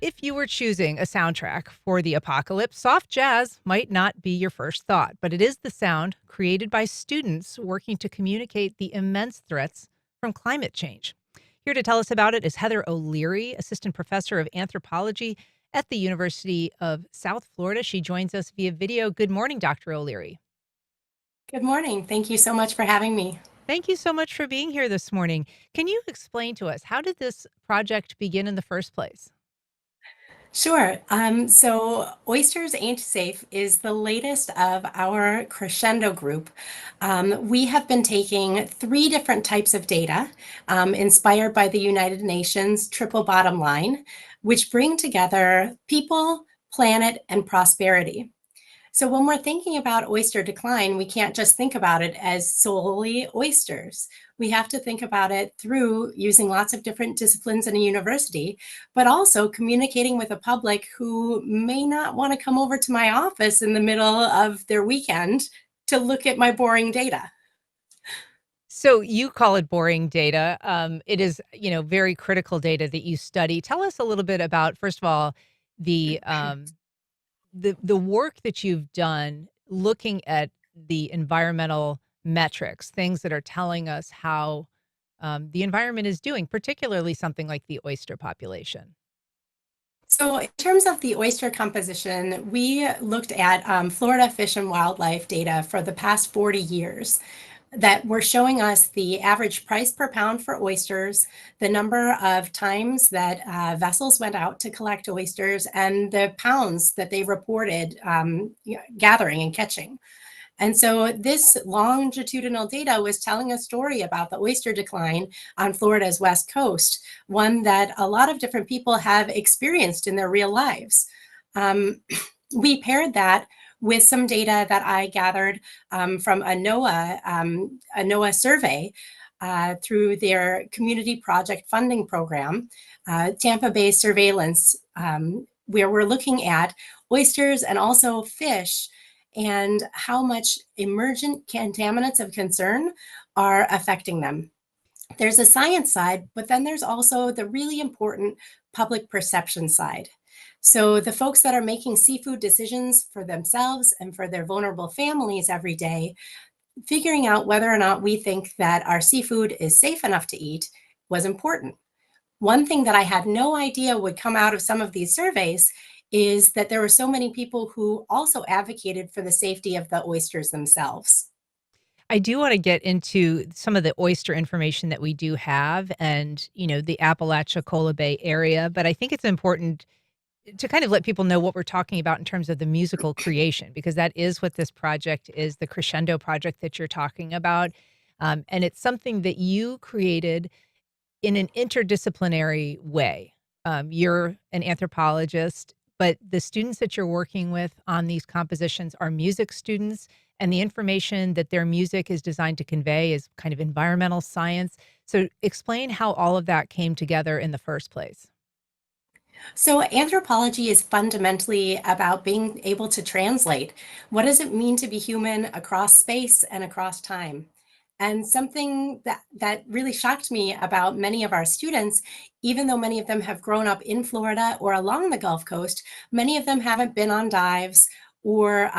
If you were choosing a soundtrack for the apocalypse, soft jazz might not be your first thought, but it is the sound created by students working to communicate the immense threats from climate change. Here to tell us about it is Heather O'Leary, assistant professor of anthropology at the University of South Florida. She joins us via video. Good morning, Dr. O'Leary. Good morning. Thank you so much for having me. Thank you so much for being here this morning. Can you explain to us how did this project begin in the first place? Sure. So Oysters Ain't Safe is the latest of our crescendo group. We have been taking three different types of data inspired by the United Nations triple bottom line, which bring together people, planet, and prosperity. So when we're thinking about oyster decline, we can't just think about it as solely oysters. We have to think about it through using lots of different disciplines in a university, but also communicating with a public who may not want to come over to my office in the middle of their weekend to look at my boring data. So you call it boring data. It is, very critical data that you study. Tell us a little bit about, first of all, the the work that you've done looking at the environmental metrics, things that are telling us how the environment is doing, particularly something like the oyster population. So, in terms of the oyster composition, we looked at Florida Fish and Wildlife data for the past 40 years that were showing us the average price per pound for oysters, the number of times that vessels went out to collect oysters, and the pounds that they reported gathering and catching. And so this longitudinal data was telling a story about the oyster decline on Florida's west coast, one that a lot of different people have experienced in their real lives. Um, we paired that with some data that I gathered from a NOAA survey through their community project funding program, Tampa Bay Surveillance, where we're looking at oysters and also fish and how much emergent contaminants of concern are affecting them. There's a science side, but then there's also the really important public perception side. So, the folks that are making seafood decisions for themselves and for their vulnerable families every day, figuring out whether or not we think that our seafood is safe enough to eat was important. One thing that I had no idea would come out of some of these surveys is that there were so many people who also advocated for the safety of the oysters themselves. I do want to get into some of the oyster information that we do have and, the Appalachia-Cola Bay area, but I think it's important to kind of let people know what we're talking about in terms of the musical creation, because that is what this project is, the Crescendo project that you're talking about. And it's something that you created in an interdisciplinary way. You're an anthropologist, but the students that you're working with on these compositions are music students, and the information that their music is designed to convey is kind of environmental science. So, explain how all of that came together in the first place. So, anthropology is fundamentally about being able to translate what does it mean to be human across space and across time. And something that really shocked me about many of our students, even though many of them have grown up in Florida or along the Gulf Coast, many of them haven't been on dives or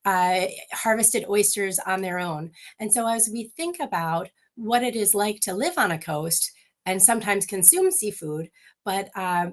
harvested oysters on their own. And so, as we think about what it is like to live on a coast and sometimes consume seafood, but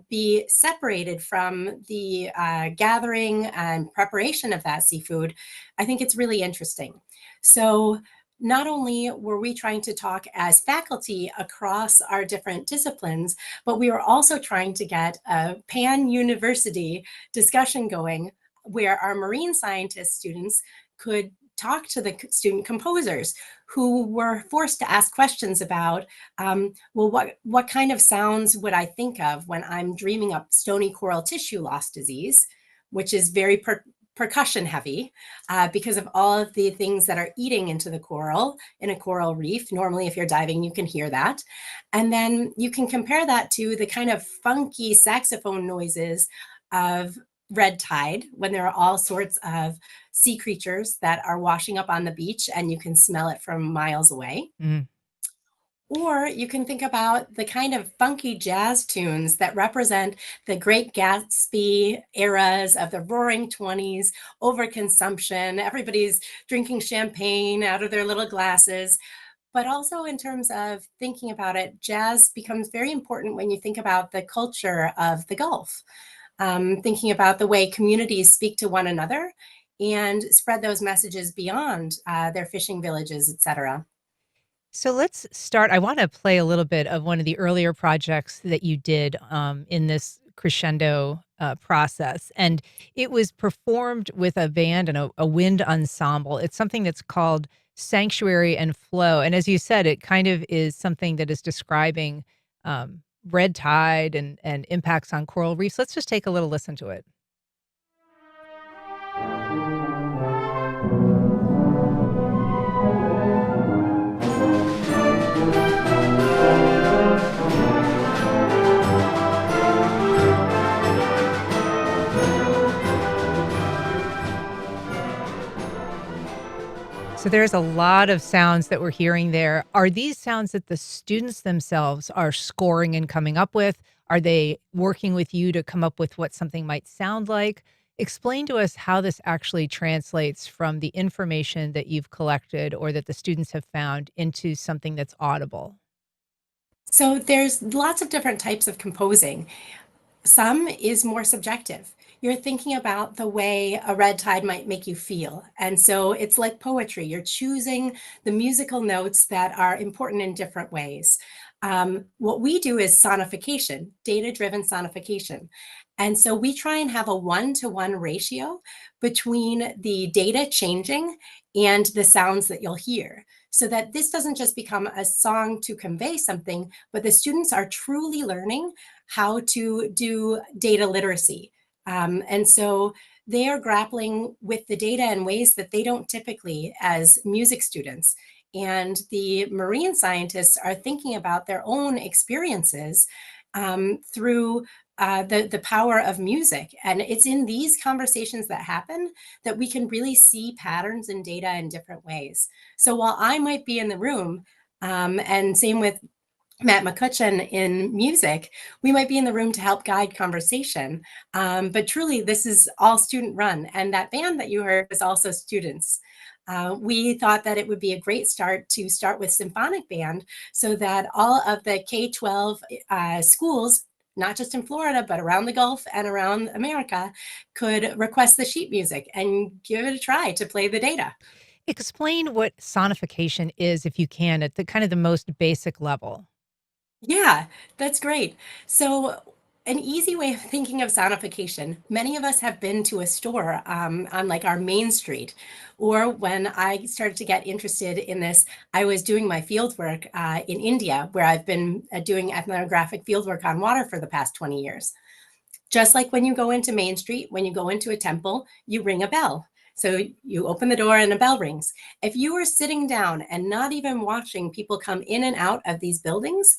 be separated from the gathering and preparation of that seafood, I think it's really interesting. So, not only were we trying to talk as faculty across our different disciplines, but we were also trying to get a pan university discussion going where our marine scientist students could talk to the student composers who were forced to ask questions about, well, what kind of sounds would I think of when I'm dreaming up stony coral tissue loss disease, which is very percussion heavy because of all of the things that are eating into the coral in a coral reef. Normally, if you're diving, you can hear that. And then you can compare that to the kind of funky saxophone noises of red tide when there are all sorts of sea creatures that are washing up on the beach and you can smell it from miles away. Mm. Or you can think about the kind of funky jazz tunes that represent the Great Gatsby eras of the Roaring 20s, overconsumption, everybody's drinking champagne out of their little glasses. But also in terms of thinking about it, jazz becomes very important when you think about the culture of the Gulf, thinking about the way communities speak to one another and spread those messages beyond their fishing villages, etc. So let's start. I want to play a little bit of one of the earlier projects that you did in this crescendo process. And it was performed with a band and a wind ensemble. It's something that's called Sanctuary and Flow. And as you said, it kind of is something that is describing red tide and impacts on coral reefs. Let's just take a little listen to it. So there's a lot of sounds that we're hearing there. Are these sounds that the students themselves are scoring and coming up with? Are they working with you to come up with what something might sound like? Explain to us how this actually translates from the information that you've collected or that the students have found into something that's audible. So there's lots of different types of composing. Some is more subjective. You're thinking about the way a red tide might make you feel. And so it's like poetry. You're choosing the musical notes that are important in different ways. What we do is sonification, data driven sonification. And so we try and have a 1-to-1 ratio between the data changing and the sounds that you'll hear, so that this doesn't just become a song to convey something, but the students are truly learning how to do data literacy. And so they are grappling with the data in ways that they don't typically as music students. And the marine scientists are thinking about their own experiences through the power of music. And it's in these conversations that happen that we can really see patterns in data in different ways. So while I might be in the room, and same with Matt McCutcheon in music, we might be in the room to help guide conversation. But truly, this is all student run. And that band that you heard is also students. We thought that it would be a great start to start with symphonic band so that all of the K-12 schools, not just in Florida, but around the Gulf and around America, could request the sheet music and give it a try to play the data. Explain what sonification is, if you can, at the kind of the most basic level. Yeah, that's great. So, an easy way of thinking of sonification, many of us have been to a store on like our main street. Or when I started to get interested in this, I was doing my field work in India, where I've been doing ethnographic field work on water for the past 20 years. Just like when you go into Main Street, when you go into a temple, you ring a bell. So you open the door and a bell rings. If you were sitting down and not even watching people come in and out of these buildings,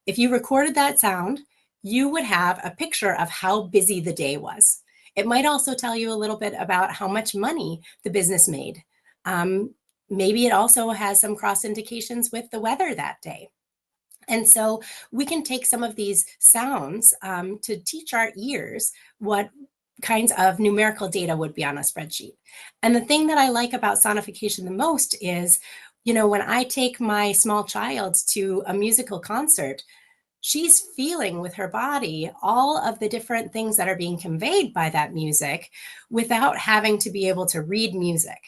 if you recorded that sound, you would have a picture of how busy the day was. It might also tell you a little bit about how much money the business made. Um, Maybe it also has some cross indications with the weather that day. And so we can take some of these sounds to teach our ears what kinds of numerical data would be on a spreadsheet. And the thing that I like about sonification the most is, when I take my small child to a musical concert, she's feeling with her body all of the different things that are being conveyed by that music without having to be able to read music.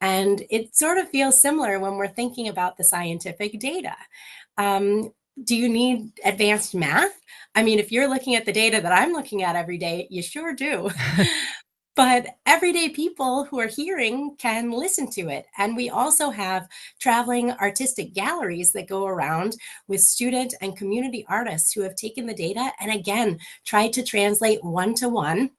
And it sort of feels similar when we're thinking about the scientific data. Um, do you need advanced math? I mean, if you're looking at the data that I'm looking at every day, you sure do. But everyday people who are hearing can listen to it. And we also have traveling artistic galleries that go around with student and community artists who have taken the data and again tried to translate 1-to-1.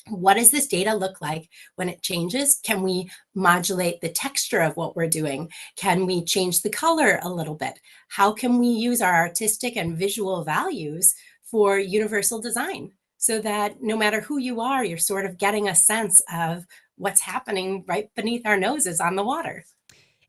What does this data look like when it changes? Can we modulate the texture of what we're doing? Can we change the color a little bit? How can we use our artistic and visual values for universal design so that no matter who you are, you're sort of getting a sense of what's happening right beneath our noses on the water?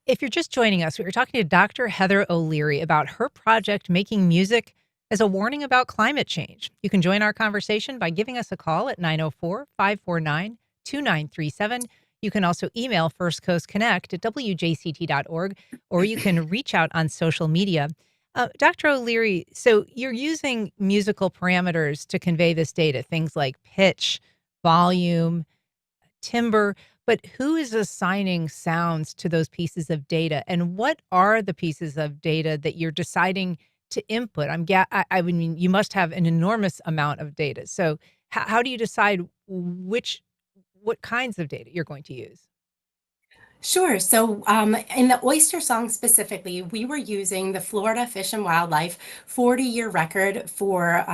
If you're just joining us, we were talking to Dr. Heather O'Leary about her project, Making Music as a Warning About Climate Change. You can join our conversation by giving us a call at 904-549-2937. You can also email First Coast Connect at wjct.org, or you can reach out on social media. Dr. O'Leary, so you're using musical parameters to convey this data, things like pitch, volume, timbre, but who is assigning sounds to those pieces of data? And what are the pieces of data that you're deciding to input? I would mean, you must have an enormous amount of data. So how do you decide what kinds of data you're going to use? Sure. So, in the oyster song specifically, we were using the Florida Fish and Wildlife 40-year record for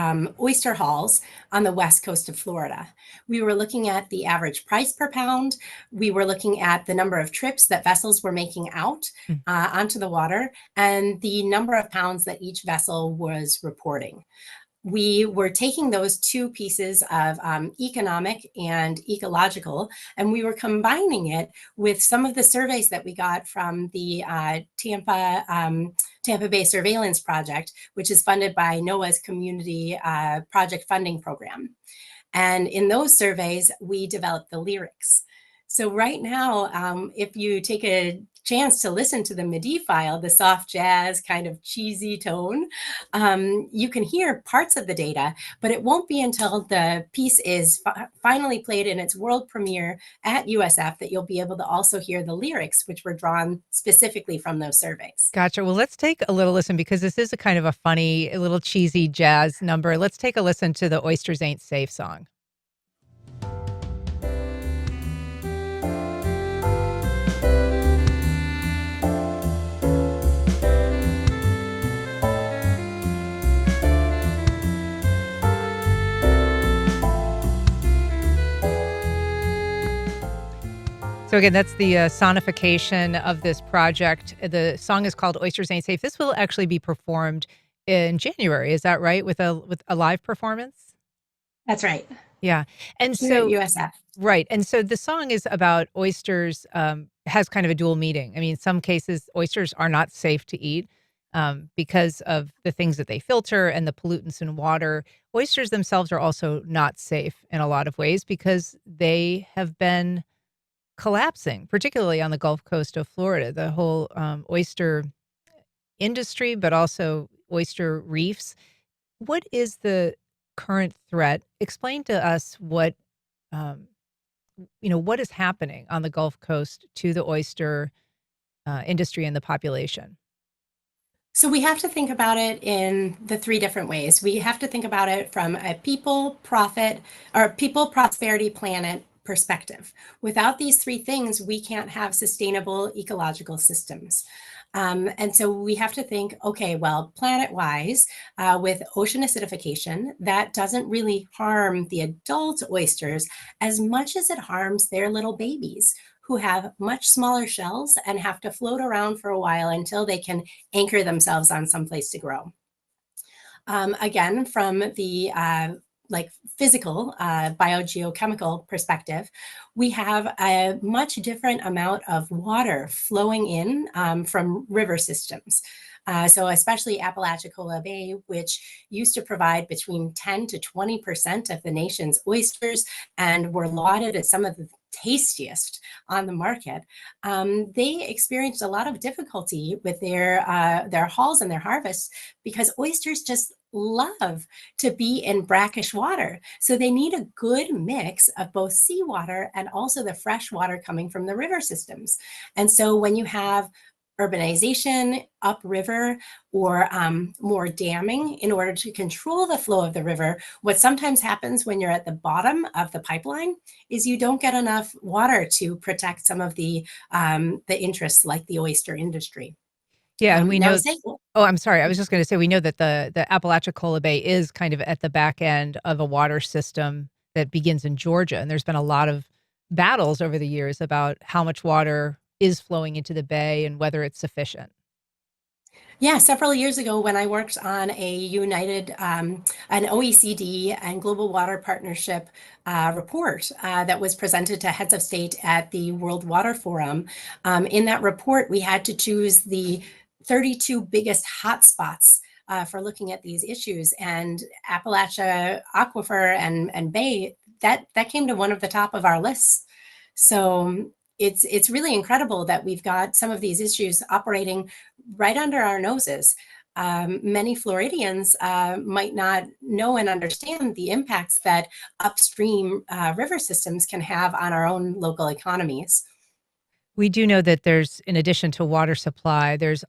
oyster hauls on the west coast of Florida. We were looking at the average price per pound. We were looking at the number of trips that vessels were making out Mm. onto the water and the number of pounds that each vessel was reporting. We were taking those two pieces of economic and ecological, and we were combining it with some of the surveys that we got from the Tampa Bay Surveillance Project, which is funded by NOAA's Community Project Funding Program. And in those surveys, we developed the lyrics. So right now, if you take a chance to listen to the MIDI file, the soft jazz kind of cheesy tone, you can hear parts of the data, but it won't be until the piece is finally played in its world premiere at USF that you'll be able to also hear the lyrics, which were drawn specifically from those surveys. Gotcha. Well, let's take a little listen because this is a kind of a funny, a little cheesy jazz number. Let's take a listen to the Oysters Ain't Safe song. So again, that's the sonification of this project. The song is called "Oysters Ain't Safe." This will actually be performed in January. Is that right? With a live performance? That's right. Yeah. And Here at so USF. right. And so the song is about oysters. Has kind of a dual meaning. I mean, in some cases, oysters are not safe to eat because of the things that they filter and the pollutants in water. Oysters themselves are also not safe in a lot of ways because they have been collapsing, particularly on the Gulf Coast of Florida. The whole oyster industry, but also oyster reefs. What is the current threat? Explain to us um, what is happening on the Gulf Coast to the oyster industry and the population. So we have to think about it in the three different ways. We have to think about it from a people, profit, or people, prosperity, planet perspective. Without these three things, we can't have sustainable ecological systems. And so we have to think, okay, well, planet-wise, with ocean acidification, that doesn't really harm the adult oysters as much as it harms their little babies who have much smaller shells and have to float around for a while until they can anchor themselves on some place to grow. Again, from the like physical biogeochemical perspective, we have a much different amount of water flowing in from river systems. So especially Apalachicola Bay, which used to provide between 10 to 20% of the nation's oysters and were lauded as some of the tastiest on the market, they experienced a lot of difficulty with their hauls and their harvests because oysters just love to be in brackish water. So they need a good mix of both seawater and also the fresh water coming from the river systems. And so when you have urbanization upriver or more damming in order to control the flow of the river, what sometimes happens when you're at the bottom of the pipeline is you don't get enough water to protect some of the interests like the oyster industry. Yeah, and we Now, know. Oh, I'm sorry. I was just going to say we know that the Apalachicola Bay is kind of at the back end of a water system that begins in Georgia, and there's been a lot of battles over the years about how much water is flowing into the bay and whether it's sufficient. Yeah, several years ago when I worked on an OECD and Global Water Partnership report that was presented to heads of state at the World Water Forum. In that report, we had to choose the 32 biggest hotspots for looking at these issues, and Appalachia Aquifer and Bay, that came to one of the top of our lists. So it's really incredible that we've got some of these issues operating right under our noses. Many Floridians might not know and understand the impacts that upstream river systems can have on our own local economies. We do know that there's, in addition to water supply, there's,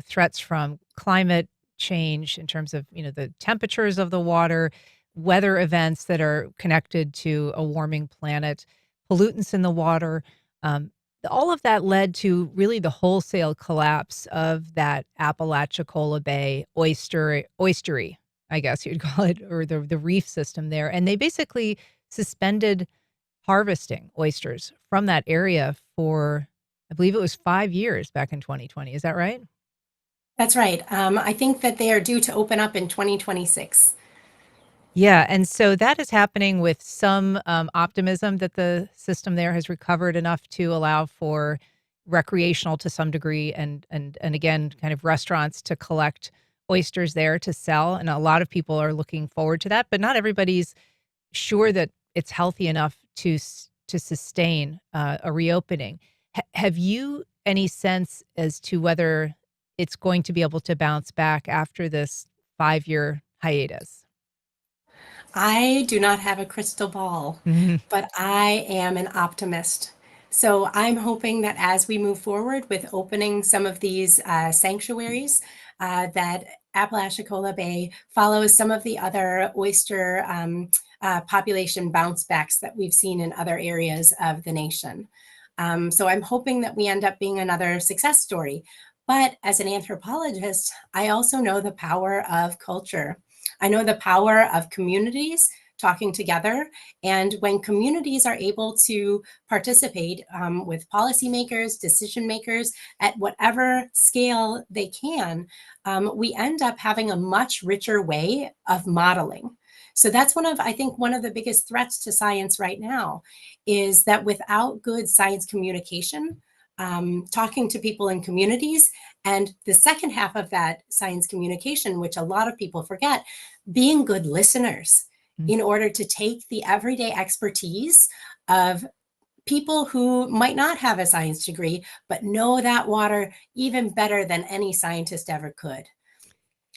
threats from climate change in terms of, the temperatures of the water, weather events that are connected to a warming planet, pollutants in the water. Um, all of that led to really the wholesale collapse of that Apalachicola Bay oystery, I guess you'd call it, or the reef system there. And they basically suspended harvesting oysters from that area for, I believe it was 5 years back in 2020. Is that right? That's right. I think that they are due to open up in 2026. Yeah, and so that is happening with some, optimism that the system there has recovered enough to allow for recreational to some degree and again, kind of restaurants to collect oysters there to sell, and a lot of people are looking forward to that, but not everybody's sure that it's healthy enough to sustain, a reopening. Have you any sense as to whether it's going to be able to bounce back after this 5-year hiatus? I do not have a crystal ball, Mhm. but I am an optimist. So I'm hoping that as we move forward with opening some of these sanctuaries, that Apalachicola Bay follows some of the other oyster population bounce backs that we've seen in other areas of the nation. So I'm hoping that we end up being another success story. But as an anthropologist, I also know the power of culture. I know the power of communities talking together. And when communities are able to participate with policymakers, decision makers at whatever scale they can, we end up having a much richer way of modeling. So that's I think, one of the biggest threats to science right now is that without good science communication, talking to people in communities, and the second half of that science communication, which a lot of people forget, being good listeners Mm. in order to take the everyday expertise of people who might not have a science degree, but know that water even better than any scientist ever could.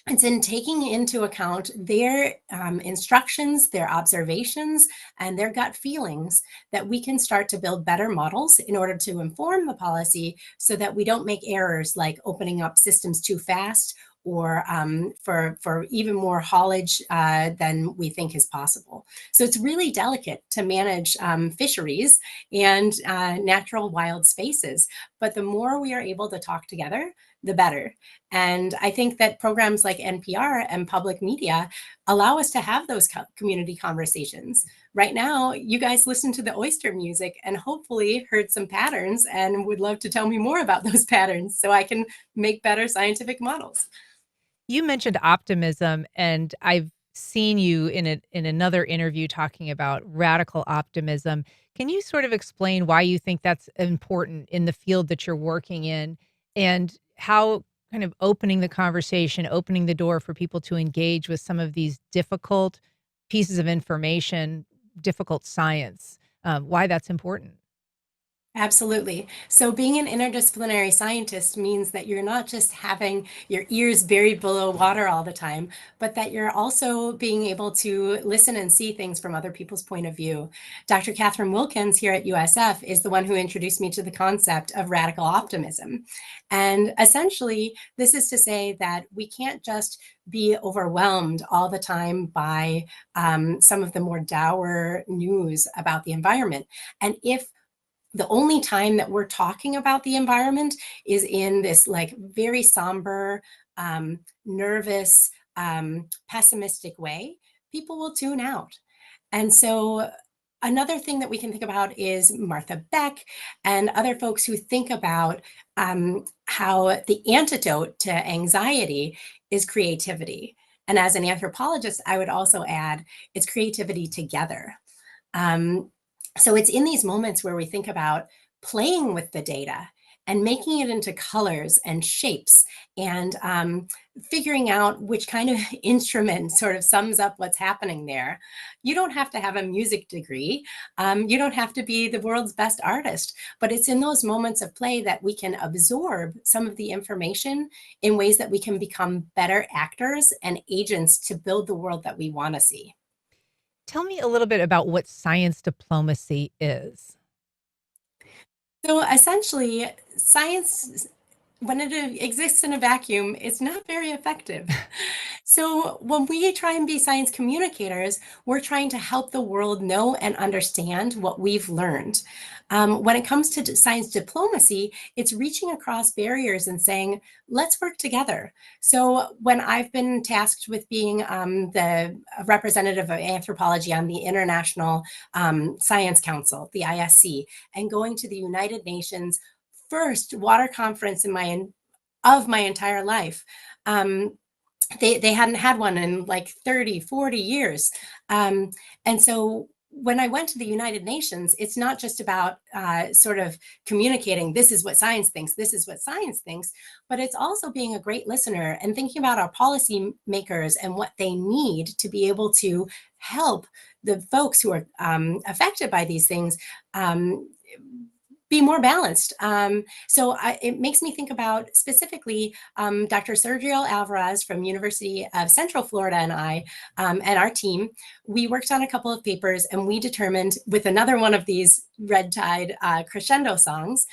It's in taking into account their instructions, their observations, and their gut feelings that we can start to build better models in order to inform the policy so that we don't make errors like opening up systems too fast or for even more haulage than we think is possible. So it's really delicate to manage fisheries and natural wild spaces. But the more we are able to talk together, the better. And I think that programs like NPR and public media allow us to have those community conversations. Right now, you guys listen to the oyster music and hopefully heard some patterns and would love to tell me more about those patterns so I can make better scientific models. You mentioned optimism, and I've seen you in another interview talking about radical optimism. Can you sort of explain why you think that's important in the field that you're working in, and how kind of opening the conversation, opening the door for people to engage with some of these difficult pieces of information, difficult science, why that's important? Absolutely. So, being an interdisciplinary scientist means that you're not just having your ears buried below water all the time, but that you're also being able to listen and see things from other people's point of view. Dr. Catherine Wilkins here at USF is the one who introduced me to the concept of radical optimism. And essentially, this is to say that we can't just be overwhelmed all the time by some of the more dour news about the environment. And if the only time that we're talking about the environment is in this like very somber, nervous, pessimistic way, people will tune out. And so Another thing that we can think about is Martha Beck and other folks who think about how the antidote to anxiety is creativity. And as an anthropologist, I would also add it's creativity together. Um, so it's in these moments where we think about playing with the data and making it into colors and shapes and figuring out which kind of instrument sort of sums up what's happening there. You don't have to have a music degree. You don't have to be the world's best artist, but it's in those moments of play that we can absorb some of the information in ways that we can become better actors and agents to build the world that we want to see. Tell me a little bit about what science diplomacy is. So essentially, science, when it exists in a vacuum, it's not very effective. So when we try and be science communicators, we're trying to help the world know and understand what we've learned. When it comes to science diplomacy, it's reaching across barriers and saying, let's work together. So when I've been tasked with being the representative of anthropology on the International Science Council, the ISC, and going to the United Nations first water conference of my entire life. They hadn't had one in like 30, 40 years. And so when I went to the United Nations, it's not just about sort of communicating, this is what science thinks, this is what science thinks, but it's also being a great listener and thinking about our policy makers and what they need to be able to help the folks who are affected by these things be more balanced. It makes me think about specifically Dr. Sergio Alvarez from University of Central Florida and I and our team, we worked on a couple of papers and we determined with another one of these red tide crescendo songs,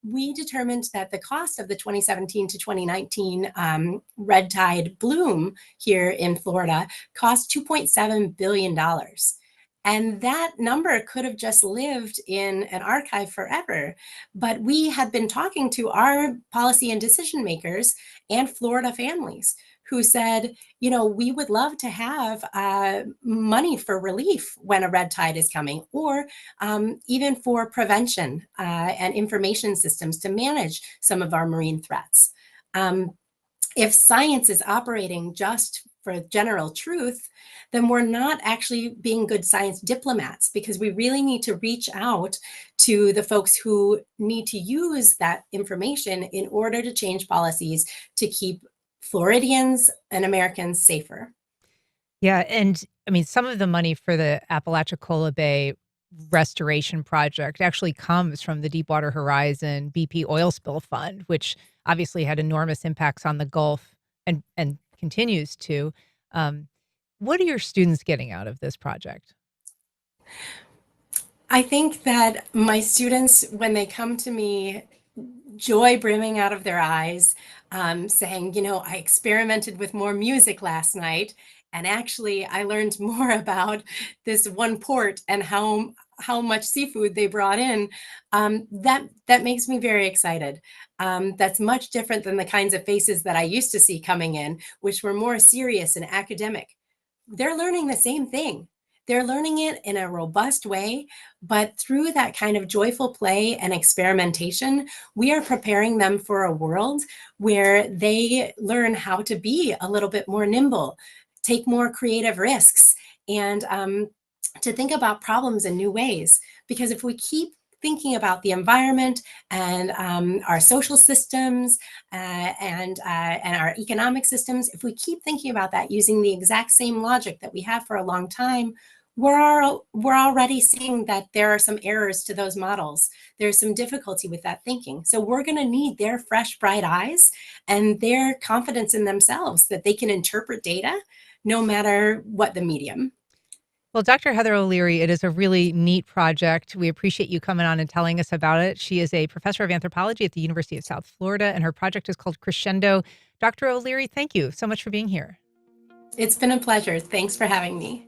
we determined that the cost of the 2017 to 2019 red tide bloom here in Florida cost $2.7 billion. And that number could have just lived in an archive forever. But we had been talking to our policy and decision makers and Florida families who said, you know, we would love to have money for relief when a red tide is coming, or even for prevention and information systems to manage some of our marine threats. If science is operating just for general truth, then we're not actually being good science diplomats, because we really need to reach out to the folks who need to use that information in order to change policies to keep Floridians and Americans safer. Yeah, and I mean, some of the money for the Apalachicola Bay restoration project actually comes from the Deepwater Horizon BP oil spill fund, which obviously had enormous impacts on the Gulf and continues to. Um, what are your students getting out of this project? I think that my students, when they come to me, joy brimming out of their eyes, saying, you know, I experimented with more music last night, and actually I learned more about this one port and how much seafood they brought in. That makes me very excited. That's much different than the kinds of faces that I used to see coming in, which were more serious and academic. They're learning the same thing. They're learning it in a robust way, but through that kind of joyful play and experimentation, we are preparing them for a world where they learn how to be a little bit more nimble, take more creative risks, and to think about problems in new ways. Because if we keep thinking about the environment and our social systems and our economic systems, if we keep thinking about that using the exact same logic that we have for a long time, we're already seeing that there are some errors to those models. There's some difficulty with that thinking. So we're going to need their fresh, bright eyes and their confidence in themselves that they can interpret data no matter what the medium. Well, Dr. Heather O'Leary, it is a really neat project. We appreciate you coming on and telling us about it. She is a professor of anthropology at the University of South Florida, and her project is called Crescendo. Dr. O'Leary, thank you so much for being here. It's been a pleasure. Thanks for having me.